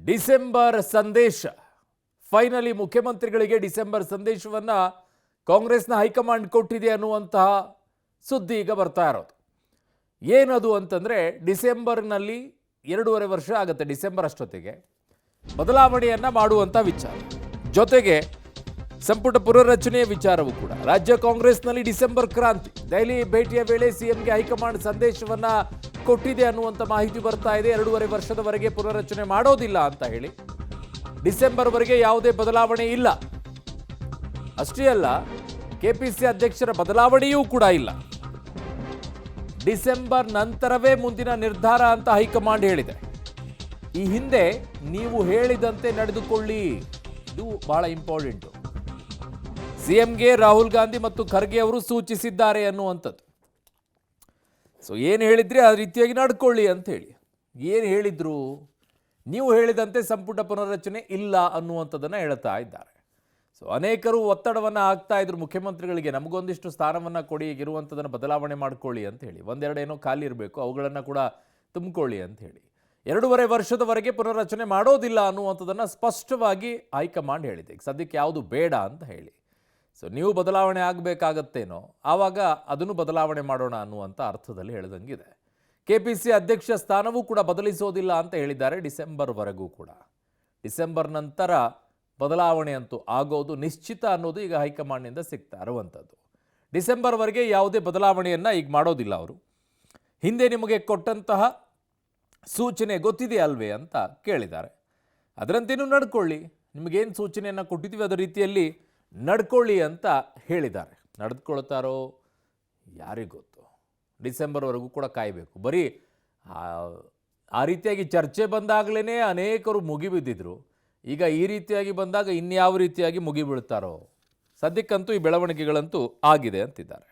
December ಸಂದೇಶ finally ಮುಖ್ಯಮಂತ್ರಿಗಳಿಗೆ December ಸಂದೇಶವನ್ನ ಕಾಂಗ್ರೆಸ್ನ ಹೈಕಮಾಂಡ್ ಕೊಟ್ಟಿದೆ ಅನ್ನುವಂತಹ ಸುದ್ದಿ ಈಗ ಬರ್ತಾ ಇರೋದು. ಏನದು ಅಂತಂದ್ರೆ ಡಿಸೆಂಬರ್ನಲ್ಲಿ 2.5 ವರ್ಷ ಆಗುತ್ತೆ, ಡಿಸೆಂಬರ್ ಅಷ್ಟೊತ್ತಿಗೆ ಬದಲಾವಣೆಯನ್ನ ಮಾಡುವಂತ ವಿಚಾರ, ಜೊತೆಗೆ ಸಂಪುಟ ಪುನರ್ರಚನೆಯ ವಿಚಾರವೂ ಕೂಡ. ರಾಜ್ಯ ಕಾಂಗ್ರೆಸ್ನಲ್ಲಿ ಡಿಸೆಂಬರ್ ಕ್ರಾಂತಿ, ದೆಹಲಿ ಭೇಟಿಯ ವೇಳೆ ಸಿಎಂಗೆ ಹೈಕಮಾಂಡ್ ಸಂದೇಶವನ್ನ ಕೊಟ್ಟಿದೆ ಅನ್ನುವಂಥ ಮಾಹಿತಿ ಬರ್ತಾ ಇದೆ. 2.5 ವರ್ಷದವರೆಗೆ ಪುನರ್ರಚನೆ ಮಾಡೋದಿಲ್ಲ ಅಂತ ಹೇಳಿ, ಡಿಸೆಂಬರ್ವರೆಗೆ ಯಾವುದೇ ಬದಲಾವಣೆ ಇಲ್ಲ. ಅಷ್ಟೇ ಅಲ್ಲ, ಕೆಪಿಸಿ ಅಧ್ಯಕ್ಷರ ಬದಲಾವಣೆಯೂ ಕೂಡ ಇಲ್ಲ. ಡಿಸೆಂಬರ್ ನಂತರವೇ ಮುಂದಿನ ನಿರ್ಧಾರ ಅಂತ ಹೈಕಮಾಂಡ್ ಹೇಳಿದೆ. ಈ ಹಿಂದೆ ನೀವು ಹೇಳಿದಂತೆ ನಡೆದುಕೊಳ್ಳಿ, ಇದು ಬಹಳ ಇಂಪಾರ್ಟೆಂಟು. ಸಿಎಂಗೆ ರಾಹುಲ್ ಗಾಂಧಿ ಮತ್ತು ಖರ್ಗೆ ಅವರು ಸೂಚಿಸಿದ್ದಾರೆ ಅನ್ನುವಂಥದ್ದು. ಸೊ ಏನು ಹೇಳಿದ್ರಿ ಆ ರೀತಿಯಾಗಿ ನಡ್ಕೊಳ್ಳಿ ಅಂತ ಹೇಳಿ. ಏನು ಹೇಳಿದ್ರು? ನೀವು ಹೇಳಿದಂತೆ ಸಂಪುಟ ಪುನರ್ರಚನೆ ಇಲ್ಲ ಅನ್ನುವಂಥದ್ದನ್ನು ಹೇಳ್ತಾ ಇದ್ದಾರೆ. ಸೊ ಅನೇಕರು ಒತ್ತಡವನ್ನು ಹಾಕ್ತಾ ಇದ್ರು ಮುಖ್ಯಮಂತ್ರಿಗಳಿಗೆ, ನಮಗೊಂದಿಷ್ಟು ಸ್ಥಾನವನ್ನು ಕೊಡಿ, ಇರುವಂಥದ್ದನ್ನು ಬದಲಾವಣೆ ಮಾಡ್ಕೊಳ್ಳಿ ಅಂತ ಹೇಳಿ. ಒಂದೆರಡು ಏನೋ ಖಾಲಿ ಇರಬೇಕು, ಅವುಗಳನ್ನು ಕೂಡ ತುಂಬಿಕೊಳ್ಳಿ ಅಂತ ಹೇಳಿ. 2.5 ವರ್ಷದವರೆಗೆ ಪುನರ್ರಚನೆ ಮಾಡೋದಿಲ್ಲ ಅನ್ನುವಂಥದ್ದನ್ನು ಸ್ಪಷ್ಟವಾಗಿ ಹೈಕಮಾಂಡ್ ಹೇಳಿದೆ. ಈಗ ಸದ್ಯಕ್ಕೆ ಯಾವುದು ಬೇಡ ಅಂತ ಹೇಳಿ. ಸೊ ನೀವು ಬದಲಾವಣೆ ಆಗಬೇಕಾಗತ್ತೇನೋ, ಆವಾಗ ಅದನ್ನು ಬದಲಾವಣೆ ಮಾಡೋಣ ಅನ್ನುವಂಥ ಅರ್ಥದಲ್ಲಿ ಹೇಳಿದಂಗಿದೆ. ಕೆಪಿಸಿ ಅಧ್ಯಕ್ಷ ಸ್ಥಾನವೂ ಕೂಡ ಬದಲಿಸೋದಿಲ್ಲ ಅಂತ ಹೇಳಿದ್ದಾರೆ ಡಿಸೆಂಬರ್ವರೆಗೂ ಕೂಡ. ಡಿಸೆಂಬರ್ ನಂತರ ಬದಲಾವಣೆ ಅಂತೂ ಆಗೋದು ನಿಶ್ಚಿತ ಅನ್ನೋದು ಈಗ ಹೈಕಮಾಂಡ್ನಿಂದ ಸಿಗ್ತಾ ಇರುವಂಥದ್ದು. ಡಿಸೆಂಬರ್ವರೆಗೆ ಯಾವುದೇ ಬದಲಾವಣೆಯನ್ನು ಈಗ ಮಾಡೋದಿಲ್ಲ ಅವರು. ಹಿಂದೆ ನಿಮಗೆ ಕೊಟ್ಟಂತಹ ಸೂಚನೆ ಗೊತ್ತಿದೆ ಅಲ್ವೇ ಅಂತ ಕೇಳಿದ್ದಾರೆ. ಅದರಂತೆಯೂ ನಡ್ಕೊಳ್ಳಿ, ನಿಮಗೇನು ಸೂಚನೆಯನ್ನು ಕೊಟ್ಟಿದ್ದೀವಿ ಅದರ ರೀತಿಯಲ್ಲಿ ನಡ್ಕೊಳ್ಳಿ ಅಂತ ಹೇಳಿದ್ದಾರೆ. ನಡೆದುಕೊಳ್ತಾರೋ ಯಾರಿಗೊತ್ತು? ಡಿಸೆಂಬರ್ವರೆಗೂ ಕೂಡ ಕಾಯಬೇಕು. ಬರೀ ಆ ರೀತಿಯಾಗಿ ಚರ್ಚೆ ಬಂದಾಗಲೇ ಅನೇಕರು ಮುಗಿಬಿದ್ದಿದ್ರು. ಈಗ ಈ ರೀತಿಯಾಗಿ ಬಂದಾಗ ಇನ್ಯಾವ ರೀತಿಯಾಗಿ ಮುಗಿಬೀಳ್ತಾರೋ? ಸದ್ಯಕ್ಕಂತೂ ಈ ಬೆಳವಣಿಗೆಗಳಂತೂ ಆಗಿದೆ ಅಂತಿದ್ದಾರೆ.